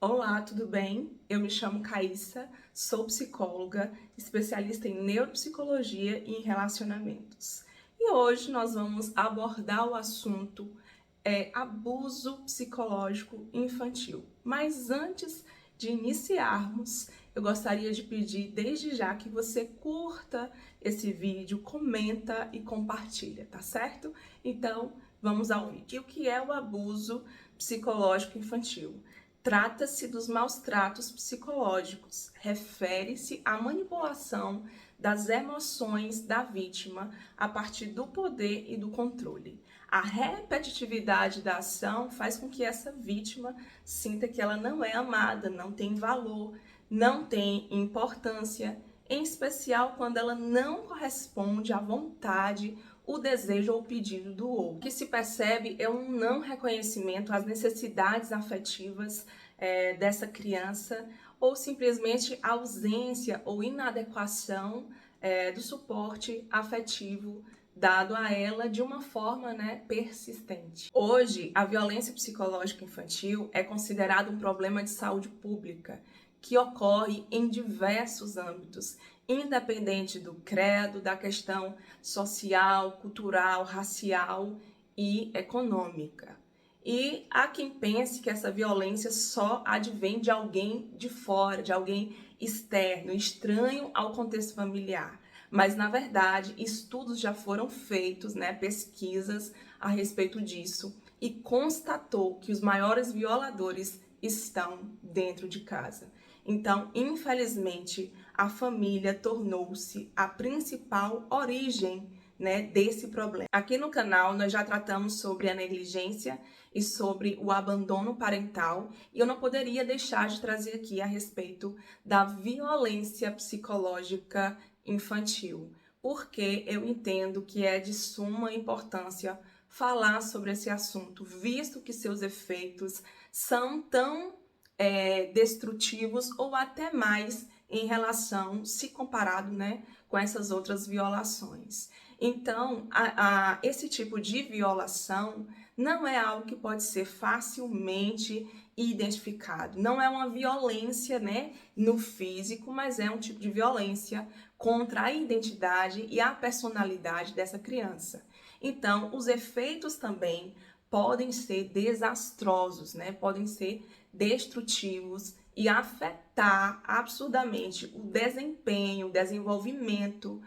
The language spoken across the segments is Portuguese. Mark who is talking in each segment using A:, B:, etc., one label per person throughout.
A: Olá, tudo bem? Eu me chamo Caíssa, sou psicóloga, especialista em neuropsicologia e em relacionamentos. E hoje nós vamos abordar o assunto abuso psicológico infantil. Mas antes de iniciarmos, eu gostaria de pedir desde já que você curta esse vídeo, comenta e compartilha, tá certo? Então, vamos ao vídeo. E o que é o abuso psicológico infantil? Trata-se dos maus tratos psicológicos, refere-se à manipulação das emoções da vítima a partir do poder e do controle. A repetitividade da ação faz com que essa vítima sinta que ela não é amada, não tem valor, não tem importância, em especial quando ela não corresponde à vontade, o desejo ou o pedido do outro. O que se percebe é um não reconhecimento às necessidades afetivas dessa criança ou simplesmente ausência ou inadequação do suporte afetivo dado a ela de uma forma persistente. Hoje, a violência psicológica infantil é considerada um problema de saúde pública que ocorre em diversos âmbitos, independente do credo, da questão social, cultural, racial e econômica. E há quem pense que essa violência só advém de alguém de fora, de alguém externo, estranho ao contexto familiar. Mas, na verdade, estudos já foram feitos, pesquisas a respeito disso, e constatou que os maiores violadores estão dentro de casa. Então, infelizmente, a família tornou-se a principal origem desse problema. Aqui no canal nós já tratamos sobre a negligência e sobre o abandono parental, e eu não poderia deixar de trazer aqui a respeito da violência psicológica infantil, porque eu entendo que é de suma importância falar sobre esse assunto, visto que seus efeitos são tão destrutivos ou até mais em relação, se comparado com essas outras violações. Então, esse tipo de violação não é algo que pode ser facilmente identificado. Não é uma violência no físico, mas é um tipo de violência contra a identidade e a personalidade dessa criança. Então, os efeitos também podem ser desastrosos, podem ser destrutivos e afetar absurdamente o desempenho, o desenvolvimento,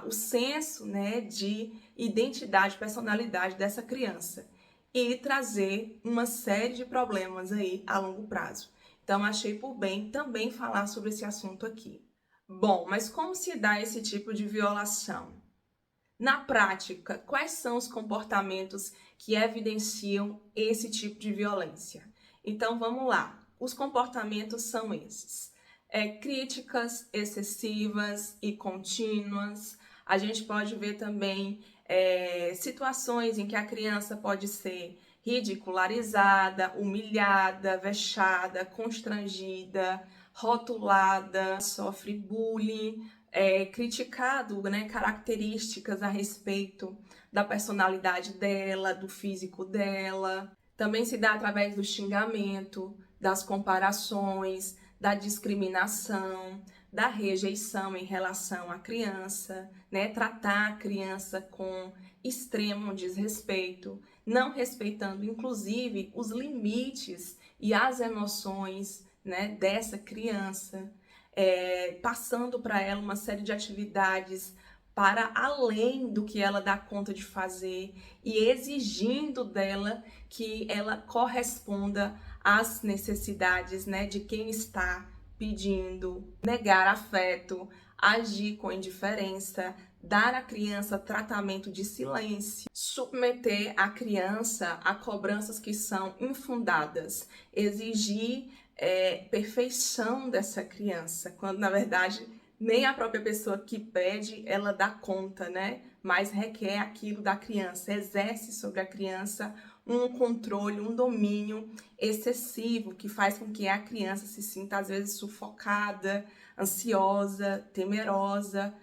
A: o senso de identidade, personalidade dessa criança e trazer uma série de problemas aí a longo prazo. Então, achei por bem também falar sobre esse assunto aqui. Bom, mas como se dá esse tipo de violação? Na prática, quais são os comportamentos que evidenciam esse tipo de violência? Então, vamos lá. Os comportamentos são esses. Críticas excessivas e contínuas. A gente pode ver também situações em que a criança pode ser ridicularizada, humilhada, vexada, constrangida, rotulada, sofre bullying, criticado, características a respeito da personalidade dela, do físico dela. Também se dá através do xingamento, das comparações, da discriminação, da rejeição em relação à criança, tratar a criança com extremo desrespeito, não respeitando inclusive os limites e as emoções dessa criança, passando para ela uma série de atividades para além do que ela dá conta de fazer e exigindo dela que ela corresponda às necessidades de quem está pedindo, negar afeto, agir com indiferença, dar à criança tratamento de silêncio, submeter a criança a cobranças que são infundadas, exigir perfeição dessa criança, quando na verdade nem a própria pessoa que pede, ela dá conta, mas requer aquilo da criança, exerce sobre a criança um controle, um domínio excessivo, que faz com que a criança se sinta às vezes sufocada, ansiosa, temerosa,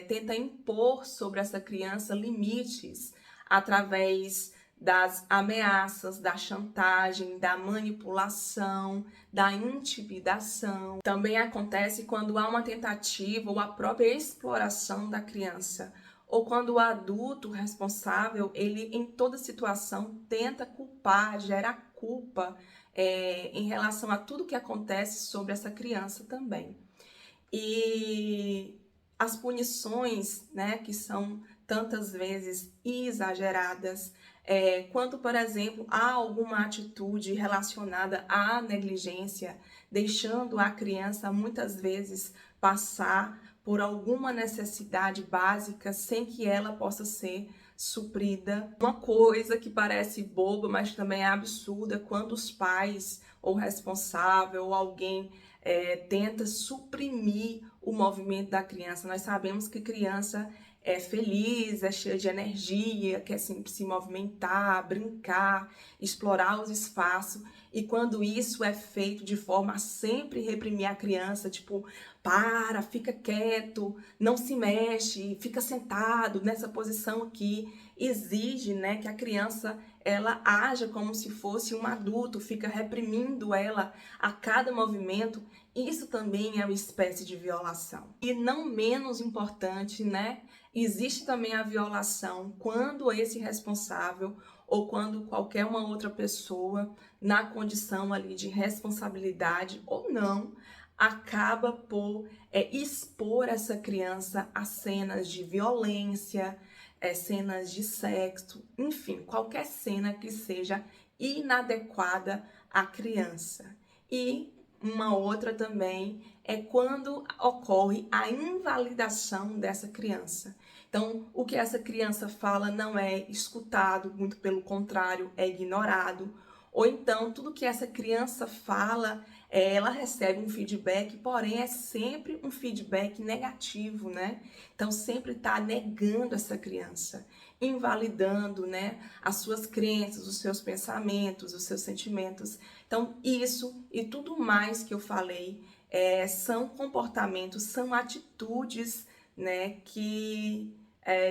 A: tenta impor sobre essa criança limites através das ameaças, da chantagem, da manipulação, da intimidação. Também acontece quando há uma tentativa ou a própria exploração da criança, ou quando o adulto responsável, ele em toda situação tenta culpar, gera culpa em relação a tudo que acontece sobre essa criança também. E as punições, né, que são tantas vezes exageradas, quando, por exemplo, há alguma atitude relacionada à negligência, deixando a criança muitas vezes passar por alguma necessidade básica sem que ela possa ser suprida. Uma coisa que parece boba, mas também é absurda, quando os pais ou responsável ou alguém tenta suprimir o movimento da criança. Nós sabemos que criança é feliz, é cheia de energia, quer sempre se movimentar, brincar, explorar os espaços. E quando isso é feito de forma a sempre reprimir a criança, tipo, para, fica quieto, não se mexe, fica sentado nessa posição aqui, exige, né, que a criança ela haja como se fosse um adulto, fica reprimindo ela a cada movimento. Isso também é uma espécie de violação. E não menos importante, né? Existe também a violação quando esse responsável ou quando qualquer uma outra pessoa na condição ali de responsabilidade ou não acaba por expor essa criança a cenas de violência, cenas de sexo, enfim, qualquer cena que seja inadequada à criança. E uma outra também é quando ocorre a invalidação dessa criança. Então, o que essa criança fala não é escutado, muito pelo contrário, é ignorado. Ou então, tudo que essa criança fala, ela recebe um feedback, porém é sempre um feedback negativo, né? Então, sempre está negando essa criança, invalidando, né, as suas crenças, os seus pensamentos, os seus sentimentos. Então, isso e tudo mais que eu falei são comportamentos, são atitudes, né, que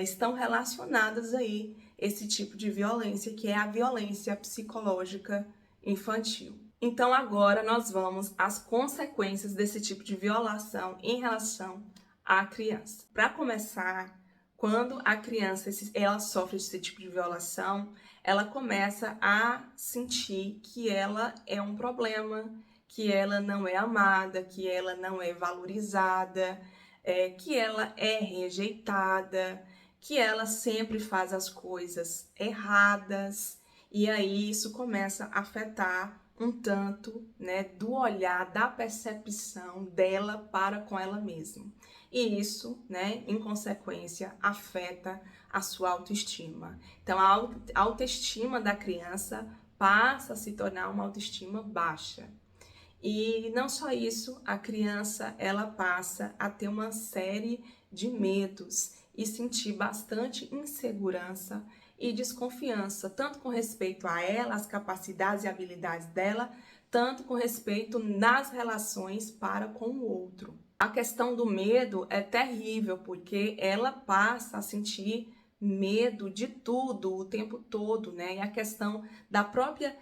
A: estão relacionadas aí esse tipo de violência, que é a violência psicológica infantil. Então, agora nós vamos às consequências desse tipo de violação em relação à criança. Para começar, quando a criança ela sofre esse tipo de violação, ela começa a sentir que ela é um problema, que ela não é amada, que ela não é valorizada, que ela é rejeitada, que ela sempre faz as coisas erradas. E aí isso começa a afetar um tanto, né, do olhar, da percepção dela para com ela mesma. E isso, né, em consequência, afeta a sua autoestima. Então, a autoestima da criança passa a se tornar uma autoestima baixa. E não só isso, a criança ela passa a ter uma série de medos e sentir bastante insegurança e desconfiança, tanto com respeito a ela, as capacidades e habilidades dela, tanto com respeito nas relações para com o outro. A questão do medo é terrível, porque ela passa a sentir medo de tudo o tempo todo, né? E a questão da própria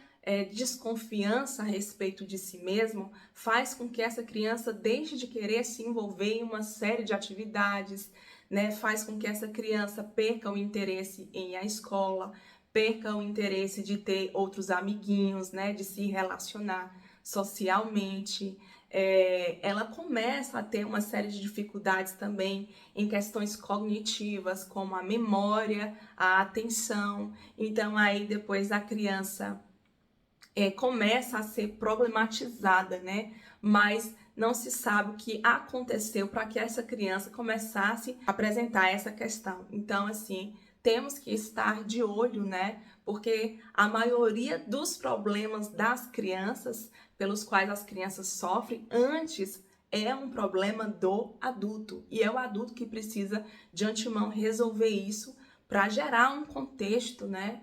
A: desconfiança a respeito de si mesmo faz com que essa criança deixe de querer se envolver em uma série de atividades, né? Faz com que essa criança perca o interesse em ir à escola, perca o interesse de ter outros amiguinhos, né? De se relacionar socialmente. Ela começa a ter uma série de dificuldades também em questões cognitivas, como a memória, a atenção. Então, aí depois a criança começa a ser problematizada, né? Mas não se sabe o que aconteceu para que essa criança começasse a apresentar essa questão. Então, assim, temos que estar de olho, né? Porque a maioria dos problemas das crianças, pelos quais as crianças sofrem, antes é um problema do adulto. E é o adulto que precisa, de antemão, resolver isso para gerar um contexto, né?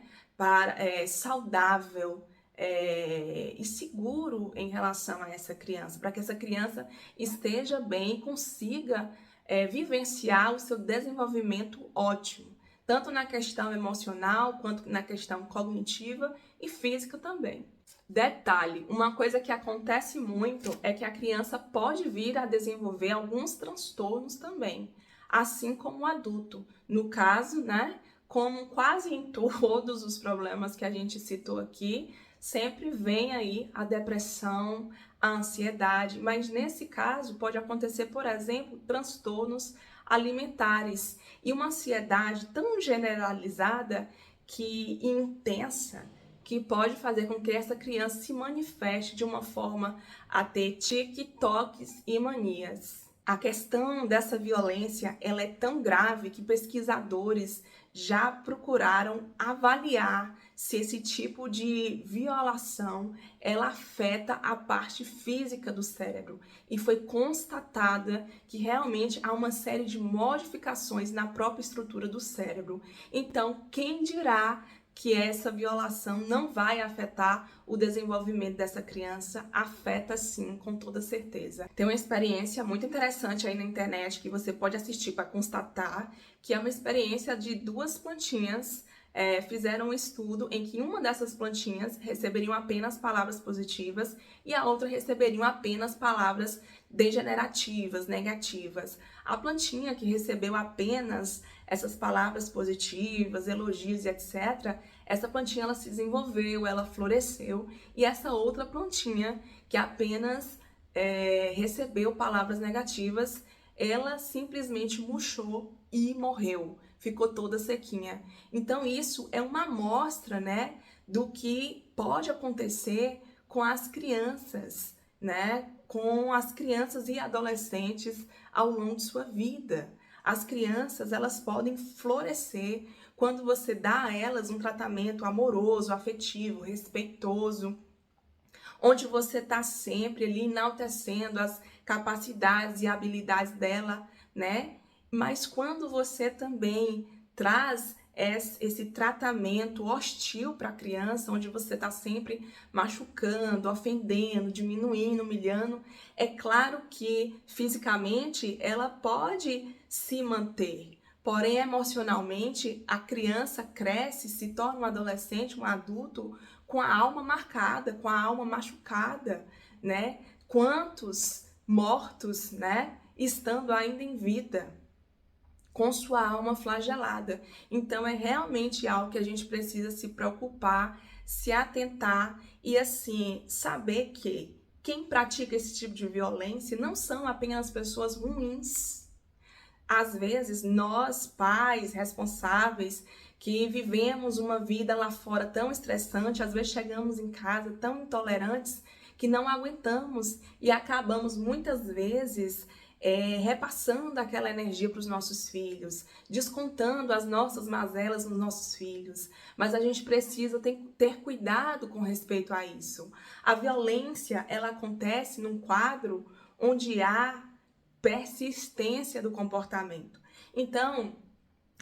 A: Saudável, e seguro em relação a essa criança, para que essa criança esteja bem e consiga vivenciar o seu desenvolvimento ótimo. tanto na questão emocional, quanto na questão cognitiva e física também. Detalhe, uma coisa que acontece muito é que a criança pode vir a desenvolver alguns transtornos também, assim como o adulto. No caso, né, como quase em todos os problemas que a gente citou aqui, sempre vem aí a depressão, a ansiedade, mas nesse caso pode acontecer, por exemplo, transtornos alimentares e uma ansiedade tão generalizada e intensa que pode fazer com que essa criança se manifeste de uma forma a ter tic-tocs e manias. A questão dessa violência, ela é tão grave que pesquisadores já procuraram avaliar se esse tipo de violação ela afeta a parte física do cérebro, e foi constatada que realmente há uma série de modificações na própria estrutura do cérebro. Então, quem dirá que essa violação não vai afetar o desenvolvimento dessa criança? Afeta sim, com toda certeza. Tem uma experiência muito interessante aí na internet que você pode assistir para constatar, que é uma experiência de duas plantinhas. Fizeram um estudo em que uma dessas plantinhas receberiam apenas palavras positivas e a outra receberiam apenas palavras degenerativas, negativas. A plantinha que recebeu apenas essas palavras positivas, elogios e etc., essa plantinha ela se desenvolveu, ela floresceu, e essa outra plantinha que apenas recebeu palavras negativas, ela simplesmente murchou e morreu, ficou toda sequinha. Então isso é uma amostra, né, do que pode acontecer com as crianças, né, com as crianças e adolescentes ao longo de sua vida. As crianças, elas podem florescer quando você dá a elas um tratamento amoroso, afetivo, respeitoso, onde você está sempre ali enaltecendo as capacidades e habilidades dela, né? Mas quando você também traz esse tratamento hostil para a criança, onde você está sempre machucando, ofendendo, diminuindo, humilhando, é claro que fisicamente ela pode se manter. Porém, emocionalmente, a criança cresce, se torna um adolescente, um adulto, com a alma marcada, com a alma machucada, né? Quantos mortos, né, estando ainda em vida, com sua alma flagelada. Então é realmente algo que a gente precisa se preocupar, se atentar e assim saber que quem pratica esse tipo de violência não são apenas pessoas ruins. Às vezes nós, pais responsáveis, que vivemos uma vida lá fora tão estressante, às vezes chegamos em casa tão intolerantes que não aguentamos e acabamos muitas vezes repassando aquela energia para os nossos filhos, descontando as nossas mazelas nos nossos filhos. Mas a gente precisa ter cuidado com respeito a isso. A violência, ela acontece num quadro onde há persistência do comportamento. Então,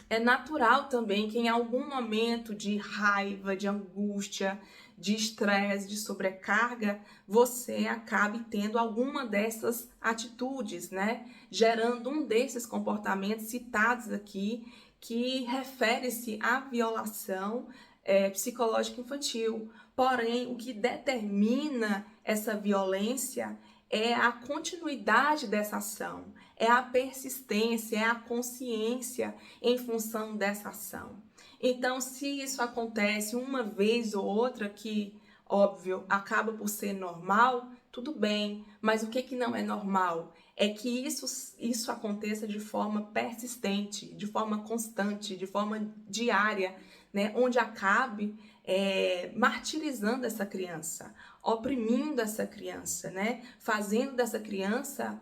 A: é natural também que em algum momento de raiva, de angústia, de estresse, de sobrecarga, você acabe tendo alguma dessas atitudes, né? Gerando um desses comportamentos citados aqui, que refere-se à violação psicológica infantil. Porém, o que determina essa violência é a continuidade dessa ação, é a persistência, é a consciência em função dessa ação. Então, se isso acontece uma vez ou outra, que, óbvio, acaba por ser normal, tudo bem, mas o que não é normal? É que isso aconteça de forma persistente, de forma constante, de forma diária, né? Onde acabe martirizando essa criança, oprimindo essa criança, né? Fazendo dessa criança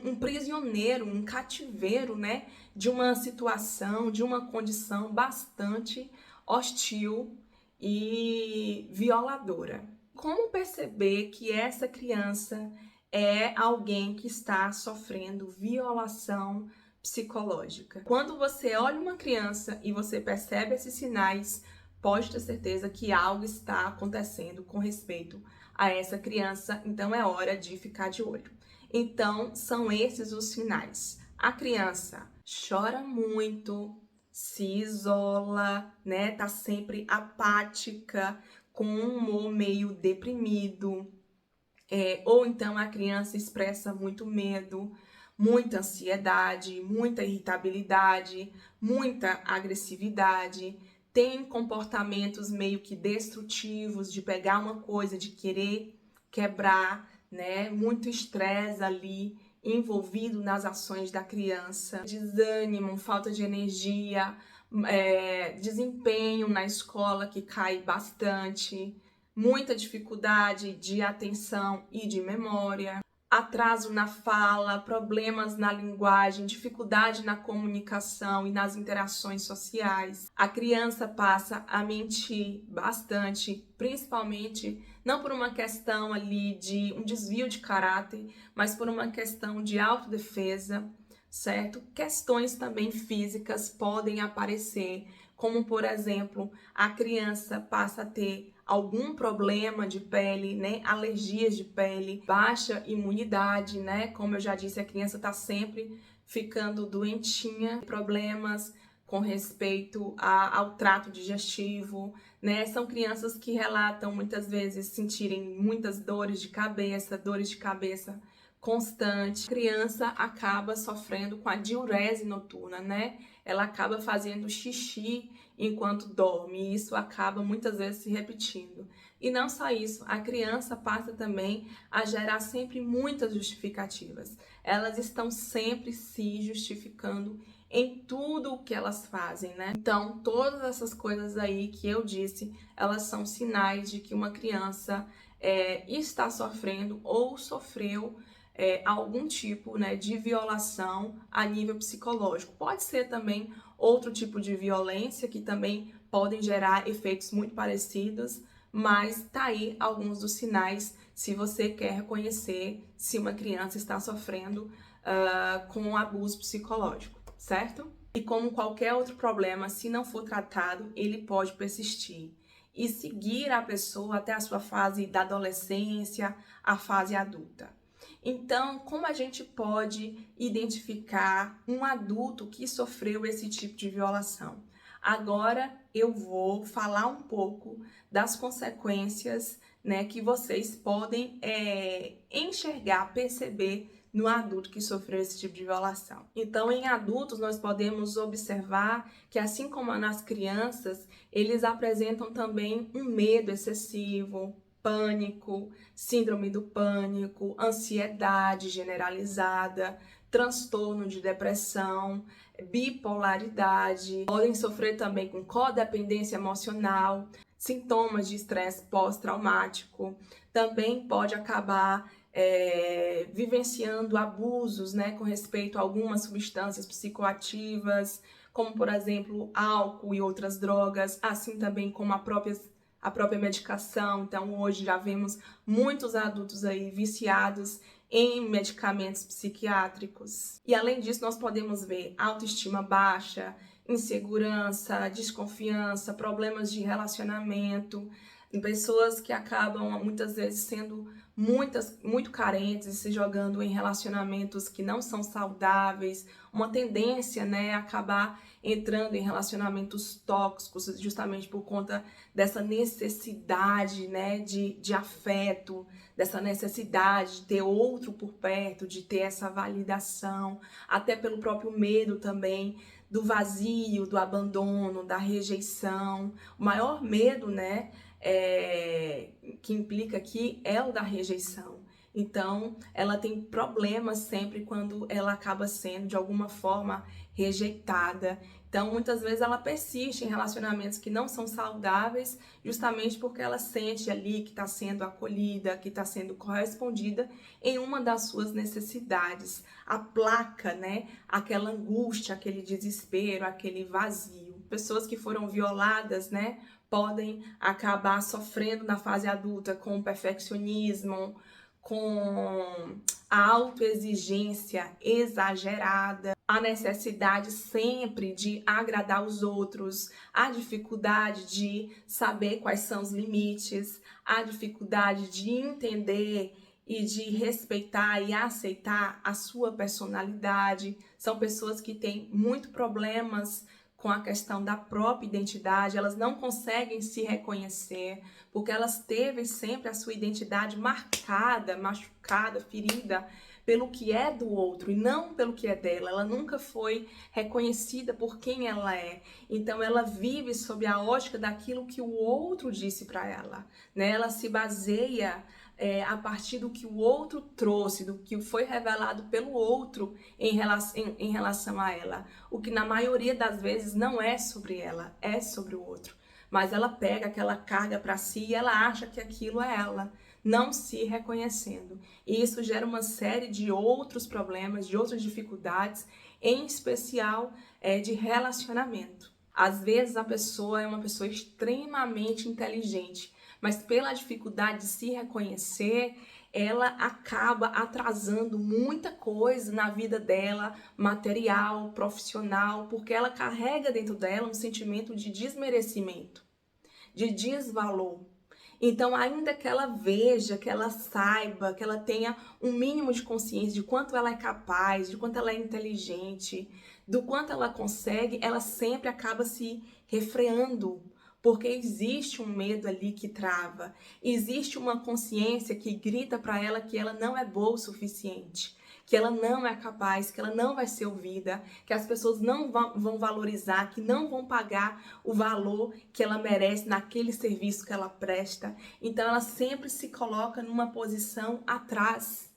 A: um prisioneiro, um cativeiro, né? De uma situação, de uma condição bastante hostil e violadora. Como perceber que essa criança é alguém que está sofrendo violação psicológica? Quando você olha uma criança e você percebe esses sinais, pode ter certeza que algo está acontecendo com respeito a essa criança, então é hora de ficar de olho. Então, são esses os sinais. A criança chora muito, se isola, né? Tá sempre apática, com um humor meio deprimido. Ou então a criança expressa muito medo, muita ansiedade, muita irritabilidade, muita agressividade, tem comportamentos meio que destrutivos de pegar uma coisa, de querer quebrar, né? Muito estresse ali envolvido nas ações da criança, desânimo, falta de energia, desempenho na escola que cai bastante, muita dificuldade de atenção e de memória, atraso na fala, problemas na linguagem, dificuldade na comunicação e nas interações sociais. A criança passa a mentir bastante, principalmente não por uma questão ali de um desvio de caráter, mas por uma questão de autodefesa, certo? Questões também físicas podem aparecer, como por exemplo, a criança passa a ter algum problema de pele, né? Alergias de pele, baixa imunidade, né? Como eu já disse, a criança está sempre ficando doentinha, problemas com respeito ao trato digestivo, né? São crianças que relatam muitas vezes sentirem muitas dores de cabeça constante. A criança acaba sofrendo com a diurese noturna, né? Ela acaba fazendo xixi enquanto dorme, e isso acaba muitas vezes se repetindo. E não só isso, a criança passa também a gerar sempre muitas justificativas. Elas estão sempre se justificando em tudo o que elas fazem, né? Então, todas essas coisas aí que eu disse, elas são sinais de que uma criança está sofrendo ou sofreu algum tipo, né, de violação a nível psicológico. Pode ser também outro tipo de violência que também podem gerar efeitos muito parecidos, mas tá aí alguns dos sinais se você quer reconhecer se uma criança está sofrendo com um abuso psicológico, certo? E como qualquer outro problema, se não for tratado, ele pode persistir e seguir a pessoa até a sua fase da adolescência, a fase adulta. Então, como a gente pode identificar um adulto que sofreu esse tipo de violação? Agora eu vou falar um pouco das consequências, né, que vocês podem enxergar, perceber no adulto que sofreu esse tipo de violação. Então, em adultos, nós podemos observar que, assim como nas crianças, eles apresentam também um medo excessivo, pânico, síndrome do pânico, ansiedade generalizada, transtorno de depressão, bipolaridade, podem sofrer também com codependência emocional, sintomas de estresse pós-traumático, também pode acabar vivenciando abusos, né, com respeito a algumas substâncias psicoativas, como por exemplo álcool e outras drogas, assim também como a própria medicação. Então hoje já vemos muitos adultos aí viciados em medicamentos psiquiátricos. E além disso, nós podemos ver autoestima baixa, insegurança, desconfiança, problemas de relacionamento, pessoas que acabam muitas vezes sendo muito carentes e se jogando em relacionamentos que não são saudáveis, uma tendência, né, a acabar entrando em relacionamentos tóxicos justamente por conta dessa necessidade, né, de afeto, dessa necessidade de ter outro por perto, de ter essa validação, até pelo próprio medo também do vazio, do abandono, da rejeição. O maior medo, né, que implica aqui é o da rejeição. Então, ela tem problemas sempre quando ela acaba sendo, de alguma forma, rejeitada. Então, muitas vezes ela persiste em relacionamentos que não são saudáveis, justamente porque ela sente ali que está sendo acolhida, que está sendo correspondida em uma das suas necessidades. Aplaca, né, aquela angústia, aquele desespero, aquele vazio. Pessoas que foram violadas, né, podem acabar sofrendo na fase adulta com o perfeccionismo, com a autoexigência exagerada, a necessidade sempre de agradar os outros, a dificuldade de saber quais são os limites, a dificuldade de entender e de respeitar e aceitar a sua personalidade. São pessoas que têm muito problemas com a questão da própria identidade, elas não conseguem se reconhecer, porque elas teve sempre a sua identidade marcada, machucada, ferida pelo que é do outro e não pelo que é dela. Ela nunca foi reconhecida por quem ela é. Então ela vive sob a ótica daquilo que o outro disse para ela, né? Ela se baseia a partir do que o outro trouxe, do que foi revelado pelo outro em relação a ela. O que na maioria das vezes não é sobre ela, é sobre o outro. Mas ela pega aquela carga para si e ela acha que aquilo é ela, não se reconhecendo. E isso gera uma série de outros problemas, de outras dificuldades, em especial de relacionamento. Às vezes a pessoa é uma pessoa extremamente inteligente, mas pela dificuldade de se reconhecer, ela acaba atrasando muita coisa na vida dela, material, profissional, porque ela carrega dentro dela um sentimento de desmerecimento, de desvalor. Então, ainda que ela veja, que ela saiba, que ela tenha um mínimo de consciência de quanto ela é capaz, de quanto ela é inteligente, do quanto ela consegue, ela sempre acaba se refreando, porque existe um medo ali que trava, existe uma consciência que grita para ela que ela não é boa o suficiente, que ela não é capaz, que ela não vai ser ouvida, que as pessoas não vão valorizar, que não vão pagar o valor que ela merece naquele serviço que ela presta. Então ela sempre se coloca numa posição atrás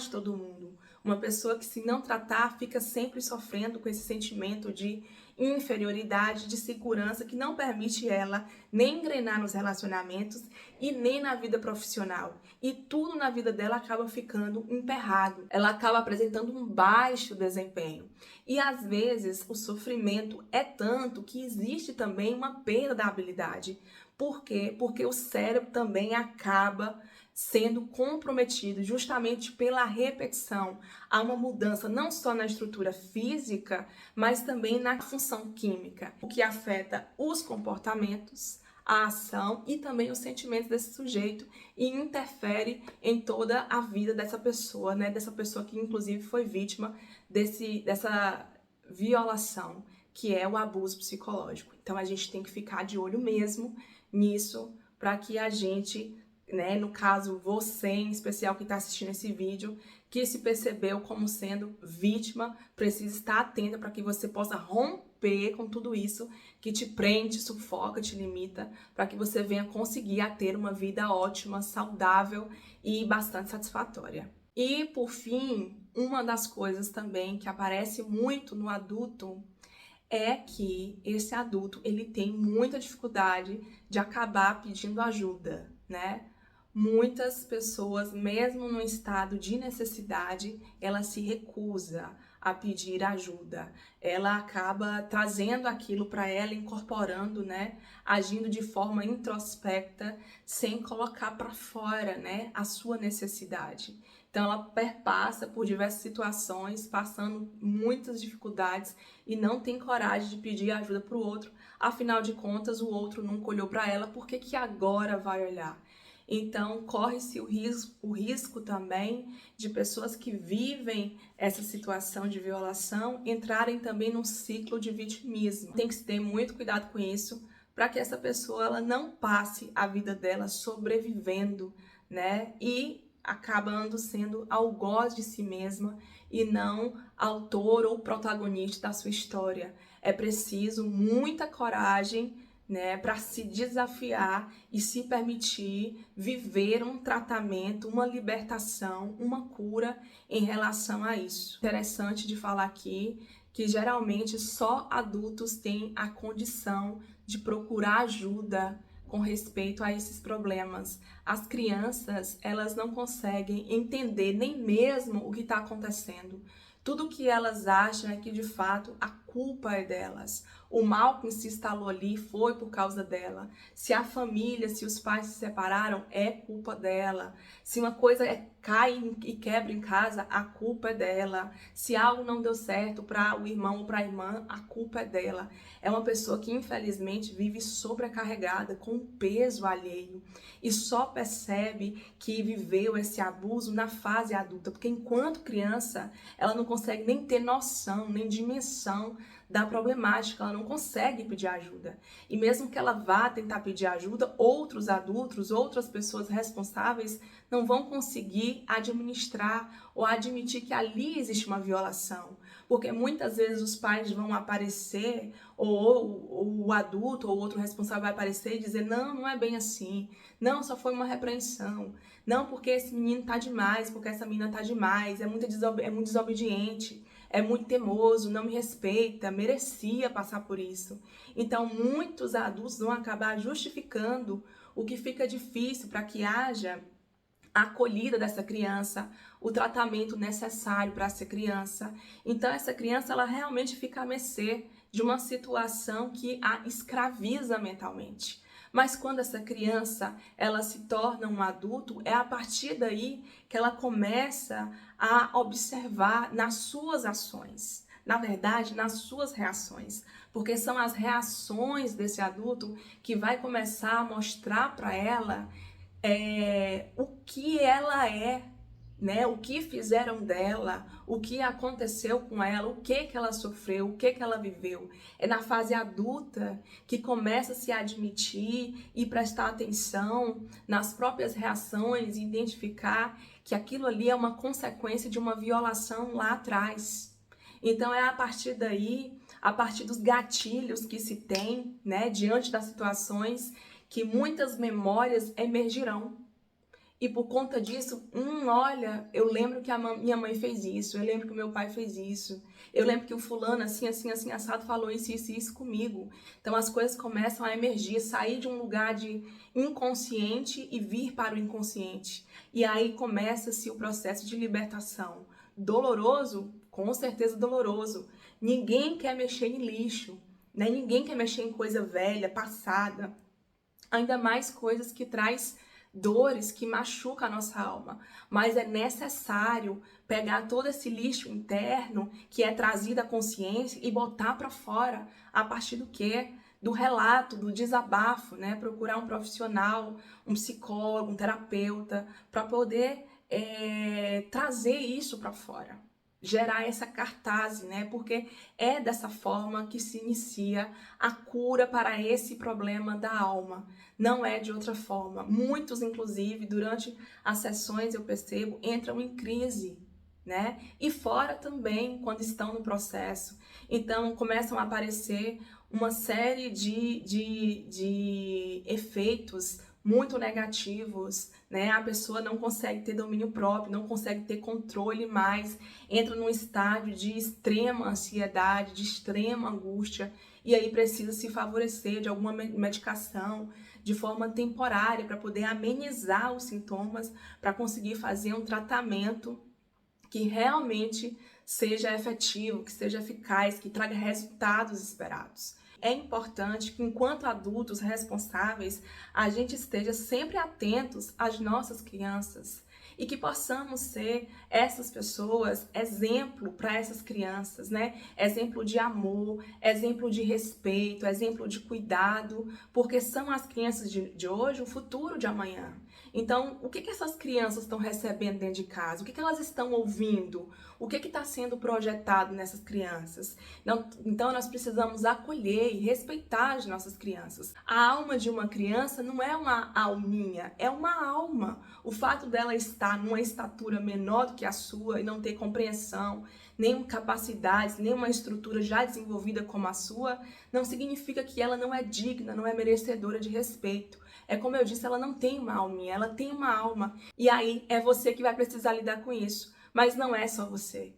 A: de todo mundo. Uma pessoa que, se não tratar, fica sempre sofrendo com esse sentimento de inferioridade, de segurança, que não permite ela nem engrenar nos relacionamentos e nem na vida profissional. E tudo na vida dela acaba ficando emperrado. Ela acaba apresentando um baixo desempenho. E às vezes o sofrimento é tanto que existe também uma perda da habilidade. Por quê? Porque o cérebro também acaba sendo comprometido justamente pela repetição. Há uma mudança não só na estrutura física, mas também na função química, o que afeta os comportamentos, a ação e também os sentimentos desse sujeito e interfere em toda a vida dessa pessoa, né? Dessa pessoa que inclusive foi vítima dessa violação, que é o abuso psicológico. Então a gente tem que ficar de olho mesmo nisso para que a gente, né, no caso você em especial que está assistindo esse vídeo, que se percebeu como sendo vítima, precisa estar atenta para que você possa romper com tudo isso que te prende, sufoca, te limita, para que você venha conseguir a ter uma vida ótima, saudável e bastante satisfatória. E por fim, uma das coisas também que aparece muito no adulto é que esse adulto ele tem muita dificuldade de acabar pedindo ajuda, né? Muitas pessoas, mesmo no estado de necessidade, ela se recusa a pedir ajuda. Ela acaba trazendo aquilo para ela, incorporando, né? Agindo de forma introspecta, sem colocar para fora, né? A sua necessidade. Então ela perpassa por diversas situações, passando muitas dificuldades e não tem coragem de pedir ajuda para o outro. Afinal de contas, o outro nunca olhou para ela, por que agora vai olhar? Então, corre-se o risco também de pessoas que vivem essa situação de violação entrarem também num ciclo de vitimismo. Tem que se ter muito cuidado com isso, para que essa pessoa ela não passe a vida dela sobrevivendo, né? E acabando sendo algoz de si mesma e não autor ou protagonista da sua história. É preciso muita coragem, né, para se desafiar e se permitir viver um tratamento, uma libertação, uma cura em relação a isso. Interessante de falar aqui que geralmente só adultos têm a condição de procurar ajuda com respeito a esses problemas. As crianças, elas não conseguem entender nem mesmo o que está acontecendo. Tudo que elas acham é que, de fato, a culpa é delas. O mal que se instalou ali foi por causa dela. Se a família, se os pais se separaram, é culpa dela. Se uma coisa cai e quebra em casa, a culpa é dela. Se algo não deu certo para o irmão ou para a irmã, a culpa é dela. É uma pessoa que, infelizmente, vive sobrecarregada, com um peso alheio. E só percebe que viveu esse abuso na fase adulta. Porque enquanto criança, ela não consegue nem ter noção, nem dimensão da problemática, ela não consegue pedir ajuda. E mesmo que ela vá tentar pedir ajuda, outros adultos, outras pessoas responsáveis não vão conseguir administrar ou admitir que ali existe uma violação. Porque muitas vezes os pais vão aparecer, ou o adulto ou outro responsável vai aparecer e dizer: não, não é bem assim, não, só foi uma repreensão, não, porque esse menino tá demais, porque essa menina tá demais, é muito desobediente, é muito teimoso, não me respeita, merecia passar por isso. Então, muitos adultos vão acabar justificando o que fica difícil para que haja a acolhida dessa criança, o tratamento necessário para essa criança. Então, essa criança, ela realmente fica à mercê de uma situação que a escraviza mentalmente. Mas quando essa criança, ela se torna um adulto, é a partir daí que ela começa a observar nas suas ações, na verdade, nas suas reações, porque são as reações desse adulto que vai começar a mostrar para ela o que ela é, né? O que fizeram dela, o que aconteceu com ela, o que ela sofreu, o que ela viveu. É na fase adulta que começa a se admitir e prestar atenção nas próprias reações e identificar que aquilo ali é uma consequência de uma violação lá atrás. Então é a partir daí, a partir dos gatilhos que se tem, né, diante das situações, que muitas memórias emergirão. E por conta disso, olha, eu lembro que a minha mãe fez isso, eu lembro que o meu pai fez isso, eu lembro que o fulano assim, assim, assim, assado falou isso comigo. Então as coisas começam a emergir, sair de um lugar de inconsciente e vir para o inconsciente. E aí começa-se o processo de libertação. Doloroso? Com certeza doloroso. Ninguém quer mexer em lixo, né? Ninguém quer mexer em coisa velha, passada. Ainda mais coisas que traz dores, que machucam a nossa alma. Mas é necessário pegar todo esse lixo interno que é trazido à consciência e botar para fora a partir do quê? Do relato, do desabafo, né? Procurar um profissional, um psicólogo, um terapeuta, para poder trazer isso para fora. Gerar essa cartaz, né? Porque é dessa forma que se inicia a cura para esse problema da alma. Não é de outra forma. Muitos, inclusive, durante as sessões, eu percebo, entram em crise, né? E fora também, quando estão no processo. Então, começam a aparecer uma série de efeitos muito negativos, né? A pessoa não consegue ter domínio próprio, não consegue ter controle mais, entra num estágio de extrema ansiedade, de extrema angústia, e aí precisa se favorecer de alguma medicação de forma temporária para poder amenizar os sintomas, para conseguir fazer um tratamento que realmente seja efetivo, que seja eficaz, que traga resultados esperados. É importante que, enquanto adultos responsáveis, a gente esteja sempre atentos às nossas crianças e que possamos ser essas pessoas, exemplo para essas crianças, né? Exemplo de amor, exemplo de respeito, exemplo de cuidado, porque são as crianças de hoje o futuro de amanhã. Então, o que essas crianças estão recebendo dentro de casa? O que elas estão ouvindo? O que está sendo projetado nessas crianças? Então, nós precisamos acolher e respeitar as nossas crianças. A alma de uma criança não é uma alminha, é uma alma. O fato dela estar numa estatura menor do que a sua e não ter compreensão, nem capacidades, nem uma estrutura já desenvolvida como a sua, não significa que ela não é digna, não é merecedora de respeito. É como eu disse, ela não tem uma alminha, ela tem uma alma. E aí é você que vai precisar lidar com isso. Mas não é só você.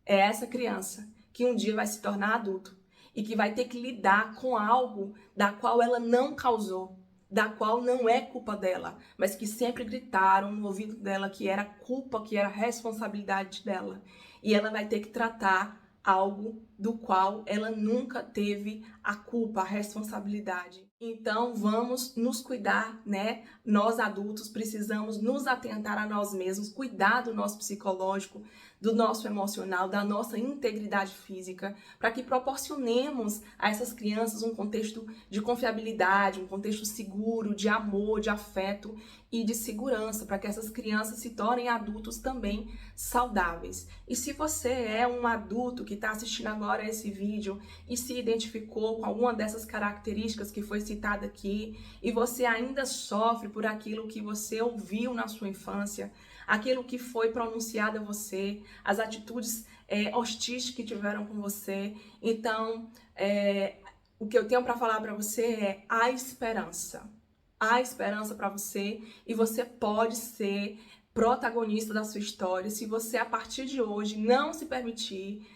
A: É essa criança que um dia vai se tornar adulto e que vai ter que lidar com algo da qual ela não causou, da qual não é culpa dela, mas que sempre gritaram no ouvido dela que era culpa, que era responsabilidade dela. E ela vai ter que tratar algo do qual ela nunca teve a culpa, a responsabilidade. Então, vamos nos cuidar, né? Nós adultos precisamos nos atentar a nós mesmos, cuidar do nosso psicológico, do nosso emocional, da nossa integridade física, para que proporcionemos a essas crianças um contexto de confiabilidade, um contexto seguro, de amor, de afeto, e de segurança, para que essas crianças se tornem adultos também saudáveis. E se você é um adulto que está assistindo agora esse vídeo e se identificou com alguma dessas características que foi citada aqui, e você ainda sofre por aquilo que você ouviu na sua infância, aquilo que foi pronunciado a você, as atitudes hostis que tiveram com você, então o que eu tenho para falar para você é a esperança. Há esperança para você e você pode ser protagonista da sua história se você, a partir de hoje, não se permitir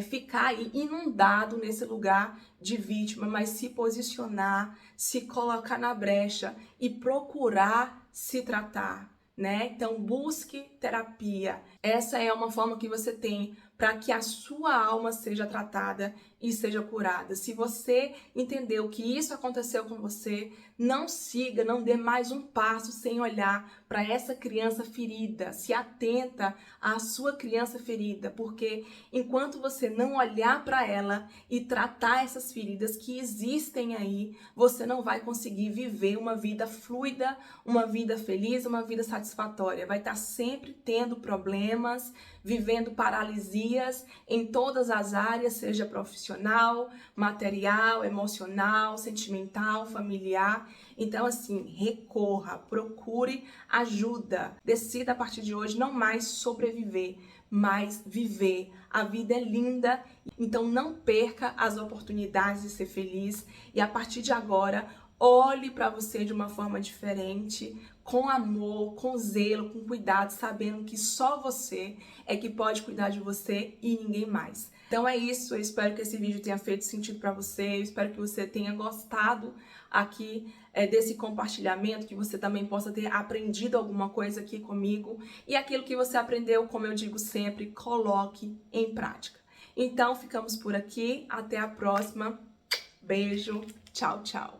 A: ficar aí inundado nesse lugar de vítima, mas se posicionar, se colocar na brecha e procurar se tratar, né? Então, busque terapia. Essa é uma forma que você tem para que a sua alma seja tratada e seja curada. Se você entendeu que isso aconteceu com você, não siga, não dê mais um passo sem olhar para essa criança ferida. Se atenta à sua criança ferida, porque enquanto você não olhar para ela e tratar essas feridas que existem aí, você não vai conseguir viver uma vida fluida, uma vida feliz, uma vida satisfatória. Vai estar sempre tendo problemas, vivendo paralisias em todas as áreas, seja profissional, material, emocional, sentimental, familiar. Então, assim, recorra, procure ajuda. Decida a partir de hoje não mais sobreviver, mas viver. A vida é linda, então não perca as oportunidades de ser feliz e a partir de agora olhe para você de uma forma diferente, com amor, com zelo, com cuidado, sabendo que só você é que pode cuidar de você e ninguém mais. Então é isso, eu espero que esse vídeo tenha feito sentido para você, eu espero que você tenha gostado aqui desse compartilhamento, que você também possa ter aprendido alguma coisa aqui comigo e aquilo que você aprendeu, como eu digo sempre, coloque em prática. Então ficamos por aqui, até a próxima, beijo, tchau, tchau.